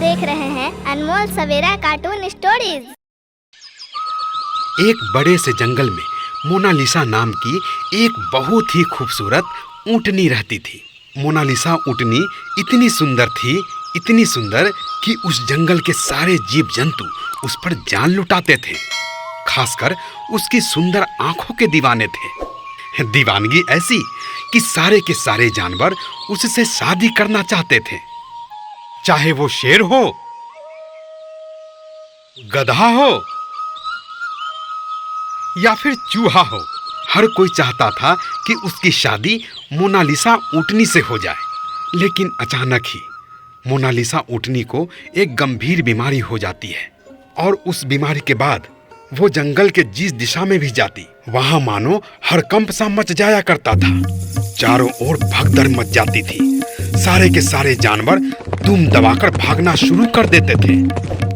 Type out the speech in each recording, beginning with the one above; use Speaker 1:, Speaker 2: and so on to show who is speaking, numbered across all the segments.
Speaker 1: देख रहे हैं अनमोल सवेरा कार्टून स्टोरीज।
Speaker 2: एक बड़े से जंगल में मोनालिसा नाम की एक बहुत ही खूबसूरत ऊँटनी रहती थी। मोनालिसा ऊँटनी इतनी सुंदर थी, इतनी सुंदर कि उस जंगल के सारे जीव जंतु उस पर जान लुटाते थे। खासकर उसकी सुंदर आंखों के दीवाने थे। दीवानगी ऐसी कि सारे के सारे जानवर उससे शादी करना चाहते थे। चाहे वो शेर हो, गधा हो या फिर चूहा हो, हर कोई चाहता था कि उसकी शादी मोनालिसा ऊँटनी से हो जाए। लेकिन अचानक ही मोनालिसा ऊँटनी को एक गंभीर बीमारी हो जाती है और उस बीमारी के बाद वो जंगल के जिस दिशा में भी जाती, वहां मानो हड़कंप सा मच जाया करता था। चारों ओर भगदड़ मच जाती थी। सारे के सारे जानवर दुम दबाकर भागना शुरू कर देते थे।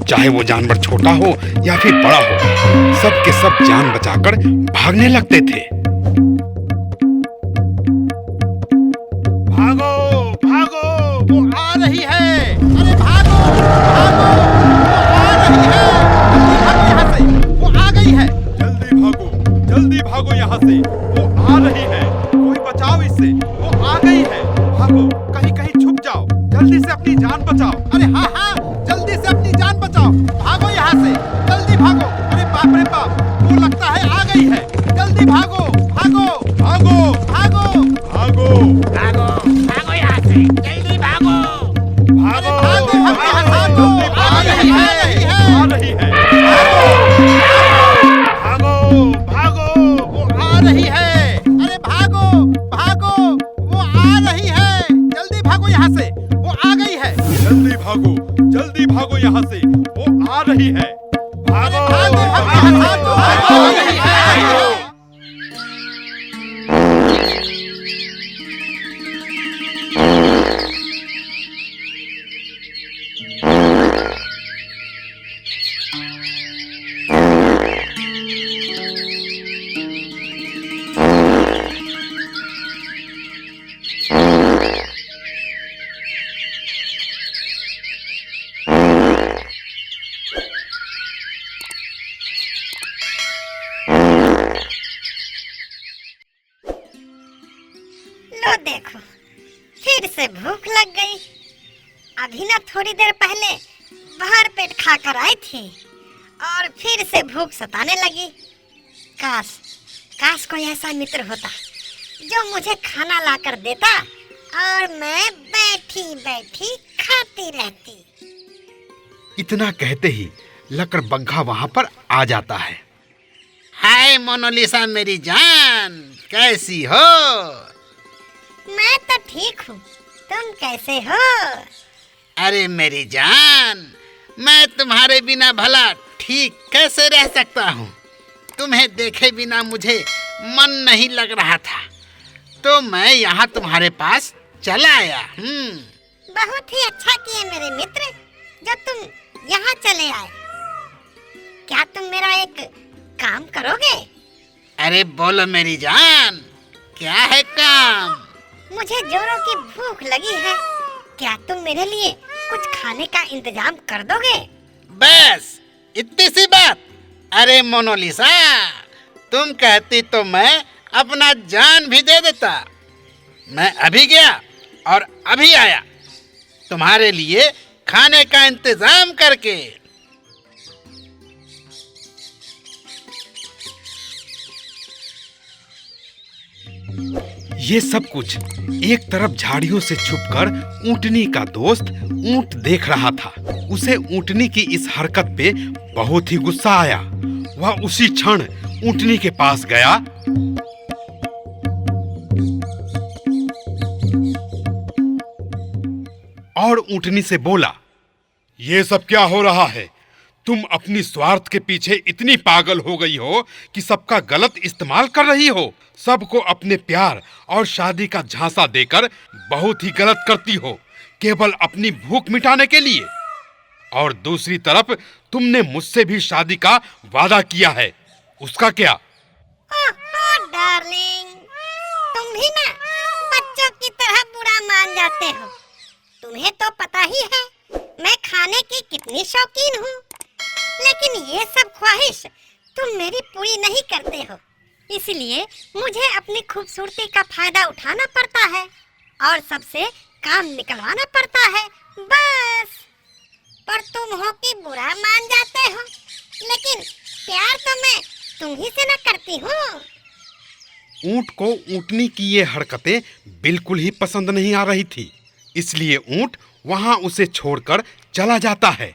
Speaker 2: चाहे वो जानवर छोटा हो या फिर बड़ा हो, सब के सब जान बचाकर भागने लगते थे।
Speaker 3: भागो भागो, वो आ रही है। अरे भागो भागो, वो आ रही है। यहाँ से, वो आ गई है। जल्दी भागो यहाँ से, वो आ रही है। कोई बचाओ इससे, वो आ गई है। भागो, कहीं कहीं छुप जाओ, जल्दी से अपनी जान बचाओ। अरे हाँ हाँ, जल्दी से अपनी जान बचाओ। भागो यहाँ से, जल्दी भागो। अरे बाप रे बाप, वो लगता है आ गई है। जल्दी भागो भागो भागो भागो भागो भागो भागो यहाँ से, जल्दी भागो भागो भागो, आ रही है, आ रही है। भागो भागो, वो आ रही है। अरे भागो भागो, वो आ रही है। जल्दी भागो यहाँ से, वो आ गई है। जल्दी भागो यहाँ से, वो आ रही है। भागो भागो भागो, आ रही है।
Speaker 4: लो देखो, फिर से भूख लग गई। अभी ना थोड़ी देर पहले बाहर पेट खाकर आई थी और फिर से भूख सताने लगी। काश कोई ऐसा मित्र होता जो मुझे खाना लाकर देता और मैं बैठी बैठी खाती रहती।
Speaker 2: इतना कहते ही लकड़बग्घा वहां पर आ जाता है।
Speaker 3: हाय मोनालिसा मेरी जान, कैसी हो?
Speaker 4: मैं तो ठीक हूँ, तुम कैसे हो?
Speaker 3: अरे मेरी जान, मैं तुम्हारे बिना भला ठीक कैसे रह सकता हूँ? तुम्हें देखे बिना मुझे मन नहीं लग रहा था, तो मैं यहाँ तुम्हारे पास चला आया।
Speaker 4: बहुत ही अच्छा किए मेरे मित्र, जब तुम यहाँ चले आए। क्या तुम मेरा एक काम करोगे?
Speaker 3: अरे बोलो मेरी जान, क्या है काम?
Speaker 4: मुझे जोरों की भूख लगी है। क्या तुम मेरे लिए कुछ खाने का इंतजाम कर दोगे?
Speaker 3: बस इतनी सी बात? अरे मोनालिसा, तुम कहती तो मैं अपना जान भी दे देता। मैं अभी गया और अभी आया तुम्हारे लिए खाने का इंतजाम करके।
Speaker 2: ये सब कुछ एक तरफ झाड़ियों से छुपकर ऊँटनी का दोस्त ऊँट देख रहा था। उसे ऊँटनी की इस हरकत पे बहुत ही गुस्सा आया। वह उसी क्षण ऊँटनी के पास गया और ऊँटनी से बोला, ये सब क्या हो रहा है? तुम अपनी स्वार्थ के पीछे इतनी पागल हो गई हो कि सबका गलत इस्तेमाल कर रही हो। सबको अपने प्यार और शादी का झांसा देकर बहुत ही गलत करती हो, केवल अपनी भूख मिटाने के लिए। और दूसरी तरफ तुमने मुझसे भी शादी का वादा किया है, उसका क्या?
Speaker 4: ओह डार्लिंग, तुम भी ना बच्चों की तरह बुरा मान जाते हो। तुम्हें तो पता ही है मैं खाने की कितनी शौकीन हूँ, लेकिन ये सब ख्वाहिश तुम मेरी पूरी नहीं करते हो। इसलिए मुझे अपनी खूबसूरती का फायदा उठाना पड़ता है और सबसे काम निकलवाना पड़ता है, बस। पर तुम हो कि बुरा मान जाते हो, लेकिन प्यार तो मैं तुम ही से न करती हूँ।
Speaker 2: ऊंट को ऊंटनी की ये हरकतें बिल्कुल ही पसंद नहीं आ रही थी, इसलिए ऊंट वहां उसे छोड़कर चला जाता है।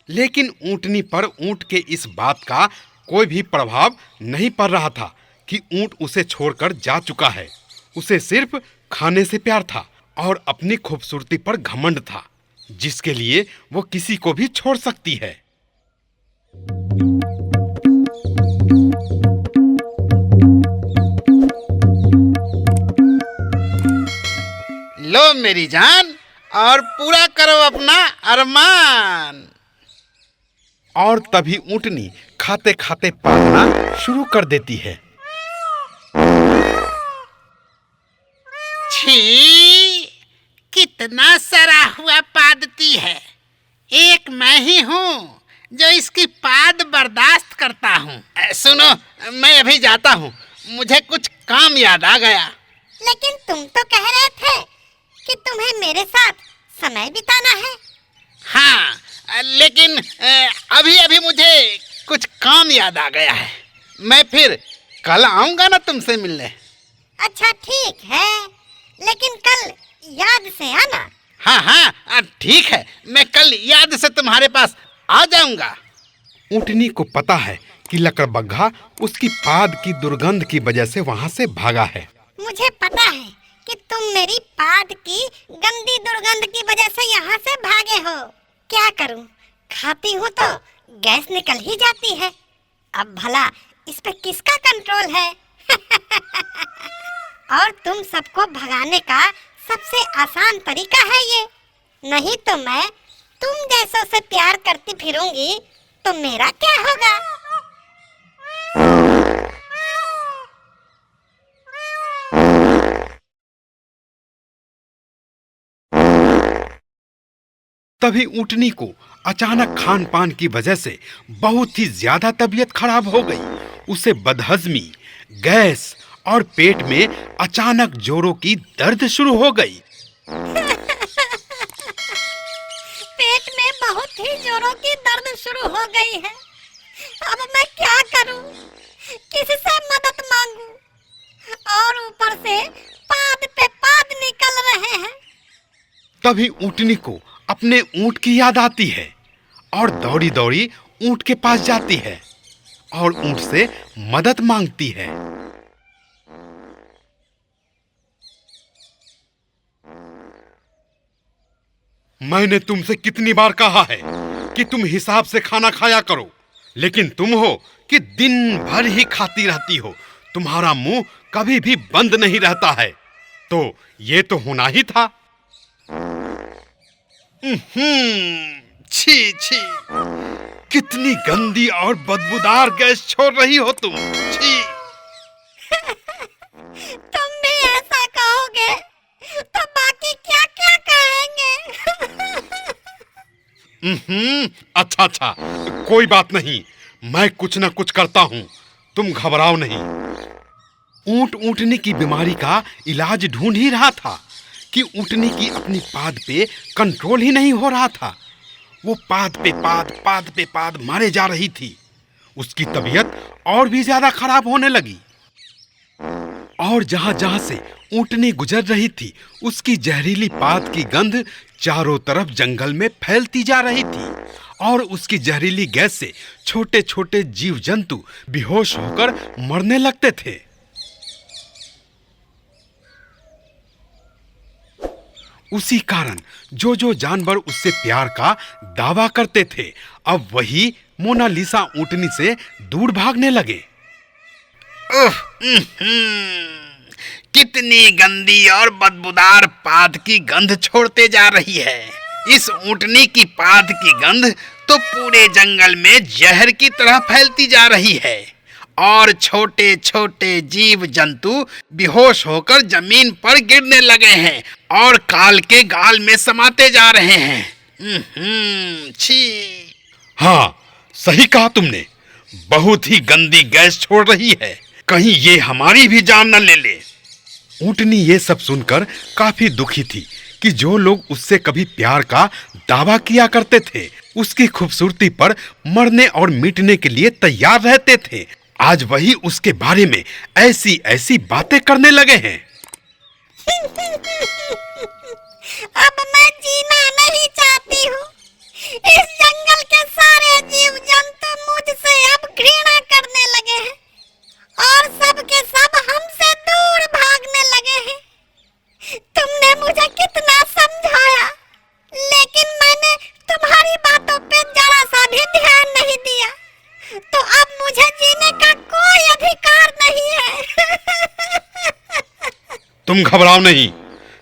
Speaker 2: लेकिन ऊंटनी पर ऊंट के इस बात का कोई भी प्रभाव नहीं पड़ रहा था कि ऊंट उसे छोड़कर जा चुका है। उसे सिर्फ खाने से प्यार था और अपनी खूबसूरती पर घमंड था, जिसके लिए वो किसी को भी छोड़ सकती है।
Speaker 5: लो मेरी जान, और पूरा करो अपना अरमान।
Speaker 2: और तभी ऊंटनी खाते खाते पादना शुरू कर देती है।
Speaker 5: छी, कितना सरा हुआ पादती है। एक मैं ही हूँ जो इसकी पाद बर्दाश्त करता हूँ। सुनो, मैं अभी जाता हूँ, मुझे कुछ काम याद आ गया।
Speaker 4: लेकिन तुम तो कह रहे थे कि तुम्हें मेरे साथ समय बिताना है।
Speaker 5: हाँ, लेकिन अभी अभी मुझे कुछ काम याद आ गया है। मैं फिर कल आऊंगा ना तुमसे मिलने।
Speaker 4: अच्छा ठीक है, लेकिन कल याद से आना।
Speaker 5: हाँ हाँ ठीक है, मैं कल याद से तुम्हारे पास आ जाऊंगा।
Speaker 2: ऊंटनी को पता है कि लकड़बग्घा उसकी पाद की दुर्गंध की वजह से वहां से भागा है।
Speaker 4: मुझे पता है कि तुम मेरी पाद की गंदी दुर्गंध की वजह से यहाँ से भागे हो। क्या करूं, खाती हूँ तो गैस निकल ही जाती है। अब भला इस पे किसका कंट्रोल है? और तुम सबको भगाने का सबसे आसान तरीका है ये। नहीं तो मैं तुम जैसों से प्यार करती फिरूंगी तो मेरा क्या होगा?
Speaker 2: तभी ऊंटनी को अचानक खान पान की वजह से बहुत ही ज्यादा तबीयत खराब हो गई। उसे बदहजमी, गैस और पेट में अचानक जोरों की दर्द शुरू हो गई।
Speaker 4: पेट में बहुत ही जोरों की दर्द शुरू हो गई है। अब मैं क्या करूं? किससे मदद मांगूं? और ऊपर से पाद पे पाद निकल रहे हैं।
Speaker 2: तभी ऊंटनी को अपने ऊंट की याद आती है और दौड़ी दौड़ी ऊंट के पास जाती है और ऊंट से मदद मांगती है। मैंने तुमसे कितनी बार कहा है कि तुम हिसाब से खाना खाया करो, लेकिन तुम हो कि दिन भर ही खाती रहती हो। तुम्हारा मुंह कभी भी बंद नहीं रहता है। तो ये तो होना ही था। छी छी, कितनी गंदी और बदबूदार गैस छोड़ रही हो तुम। छी।
Speaker 4: तुम भी ऐसा कहोगे तो बाकी क्या क्या कहेंगे?
Speaker 2: अच्छा, कोई बात नहीं, मैं कुछ न कुछ करता हूँ, तुम घबराओ नहीं। ऊंट ऊंटनी की बीमारी का इलाज ढूंढ ही रहा था कि ऊंटनी की अपनी पाद पे कंट्रोल ही नहीं हो रहा था। वो पाद पे पाद मारे जा रही थी। उसकी तबीयत और भी ज्यादा खराब होने लगी और जहां जहां से ऊंटनी गुजर रही थी, उसकी जहरीली पाद की गंध चारों तरफ जंगल में फैलती जा रही थी और उसकी जहरीली गैस से छोटे छोटे जीव जंतु बेहोश होकर मरने लगते थे। उसी कारण जो जो जानवर उससे प्यार का दावा करते थे, अब वही मोनालिसा ऊंटनी से दूर भागने लगे।
Speaker 5: कितनी गंदी और बदबूदार पाद की गंध छोड़ते जा रही है। इस ऊंटनी की पाद की गंध तो पूरे जंगल में जहर की तरह फैलती जा रही है और छोटे छोटे जीव जंतु बेहोश होकर जमीन पर गिरने लगे हैं और काल के गाल में समाते जा रहे हैं। छी।
Speaker 2: हाँ, सही कहा तुमने। बहुत ही गंदी गैस छोड़ रही है। कहीं ये हमारी भी जान न ले ले। ऊँटनी ये सब सुनकर काफी दुखी थी कि जो लोग उससे कभी प्यार का दावा किया करते थे, उसकी खूबसूरती पर मरने और मिटने के लिए तैयार रहते थे, आज वही उसके बारे में ऐसी ऐसी बातें करने लगे हैं।
Speaker 4: अब मैं जीना नहीं चाहती हूँ। इस जंगल के सारे जीव जंतु मुझसे अब घृणा करने लगे हैं और सब के सब हमसे दूर भागने लगे हैं। तुमने मुझे कितना समझाया, लेकिन मैंने तुम्हारी बातों पे जरा सा भी ध्यान नहीं दिया, तो अब मुझे जीने का कोई अधिकार नहीं है।
Speaker 2: तुम घबराओ नहीं,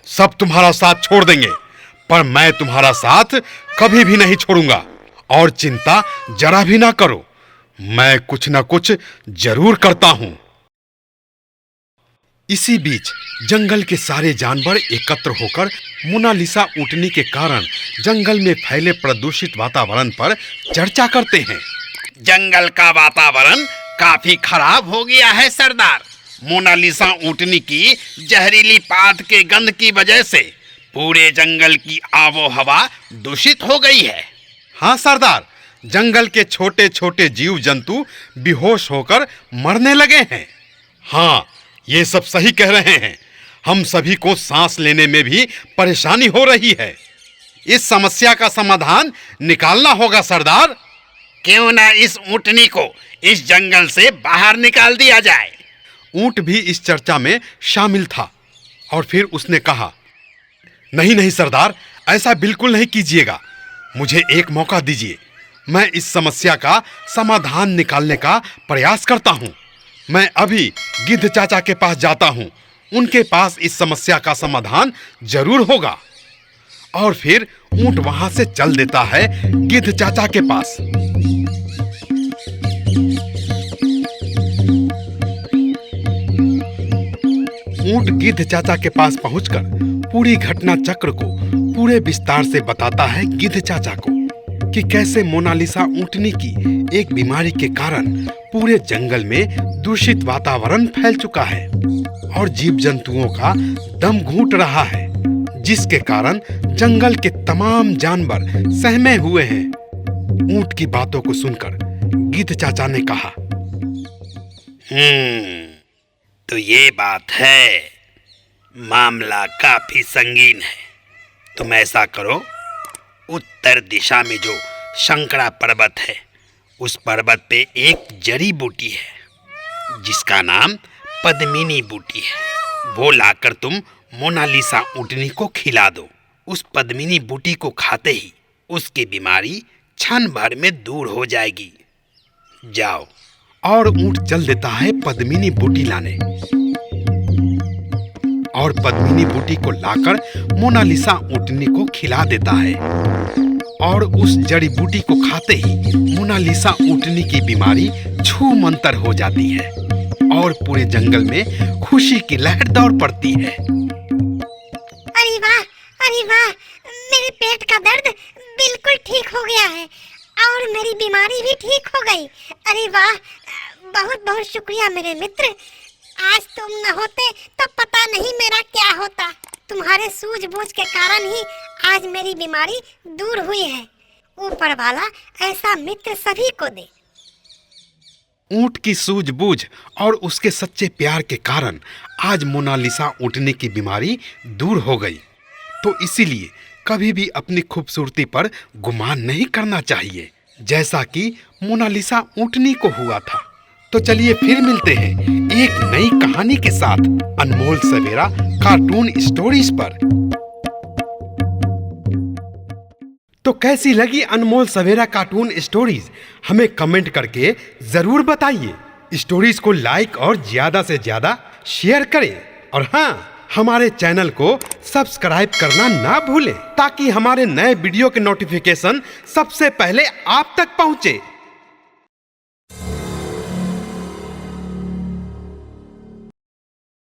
Speaker 2: सब तुम्हारा साथ छोड़ देंगे, पर मैं तुम्हारा साथ कभी भी नहीं छोड़ूंगा। और चिंता जरा भी ना करो, मैं कुछ ना कुछ जरूर करता हूं। इसी बीच जंगल के सारे जानवर एकत्र होकर मोनालिसा ऊँटनी के कारण जंगल में फैले प्रदूषित वातावरण पर चर्चा करते हैं।
Speaker 5: जंगल का वातावरण काफी खराब हो गया है सरदार। मोनालिसा ऊँटनी की जहरीली पाद के गंध की वजह से पूरे जंगल की आबो हवा दूषित हो गई है।
Speaker 2: हाँ सरदार, जंगल के छोटे छोटे जीव जंतु बेहोश होकर मरने लगे हैं। हाँ, ये सब सही कह रहे हैं। हम सभी को सांस लेने में भी परेशानी हो रही है। इस समस्या का समाधान निकालना होगा सरदार।
Speaker 5: क्यों ना इस ऊँटनी को इस जंगल से बाहर निकाल दिया जाए।
Speaker 2: ऊँट भी इस चर्चा में शामिल था और फिर उसने कहा, नहीं नहीं सरदार, ऐसा बिल्कुल नहीं कीजिएगा। मुझे एक मौका दीजिए, मैं इस समस्या का समाधान निकालने का प्रयास करता हूँ। मैं अभी गिद्ध चाचा के पास जाता हूँ, उनके पास इस समस्या का समाधान जरूर होगा। और फिर ऊँट वहां से चल देता है गिद्ध चाचा के पास। ऊँट गिद्ध चाचा के पास पहुंचकर पूरी घटना चक्र को पूरे विस्तार से बताता है गिद्ध चाचा को कि कैसे मोनालिसा ऊँटनी की एक बीमारी के कारण पूरे जंगल में दूषित वातावरण फैल चुका है और जीव जंतुओं का दम घूट रहा है, जिसके कारण जंगल के तमाम जानवर सहमे हुए हैं। ऊँट की बातों को सुनकर गिद्ध चाचा ने कहा,
Speaker 5: तो ये बात है, मामला काफी संगीन है। तुम ऐसा करो, उत्तर दिशा में जो शंकरा पर्वत है, उस पर्वत पे एक जड़ी बूटी है जिसका नाम पद्मिनी बूटी है। वो लाकर तुम मोनालिसा ऊँटनी को खिला दो। उस पद्मिनी बूटी को खाते ही उसकी बीमारी क्षण भर में दूर हो जाएगी। जाओ।
Speaker 2: और ऊँट चल देता है पद्मिनी बूटी लाने और पद्मिनी बूटी को लाकर मोनालिसा ऊँटनी को खिला देता है। और उस जड़ी बूटी को खाते ही मोनालिसा ऊँटनी की बीमारी छूमंतर हो जाती है और पूरे जंगल में खुशी की लहर दौड़ पड़ती है।
Speaker 4: अरे वाह, मेरे पेट का दर्द बिल्कुल ठीक हो गया है और मेरी बीमारी भी ठीक हो गई। अरे वाह, बहुत बहुत शुक्रिया मेरे मित्र। आज तुम न होते तो पता नहीं मेरा क्या होता। तुम्हारे सूझबूझ के कारण ही आज मेरी बीमारी दूर हुई है। ऊपर वाला ऐसा मित्र सभी को दे।
Speaker 2: ऊँट की सूझबूझ और उसके सच्चे प्यार के कारण आज मोनालिसा ऊँटनी की बीमारी दूर हो गई। तो इसीलिए कभी भी अपनी खूबसूरती पर गुमान नहीं करना चाहिए, जैसा कि मोनालिसा ऊँटनी को हुआ था। तो चलिए फिर मिलते हैं एक नई कहानी के साथ अनमोल सवेरा कार्टून स्टोरीज पर। तो कैसी लगी अनमोल सवेरा कार्टून स्टोरीज, हमें कमेंट करके जरूर बताइए। स्टोरीज को लाइक और ज्यादा से ज्यादा शेयर करें और हाँ, हमारे चैनल को सब्सक्राइब करना ना भूलें ताकि हमारे नए वीडियो के नोटिफिकेशन सबसे पहले आप तक पहुंचे।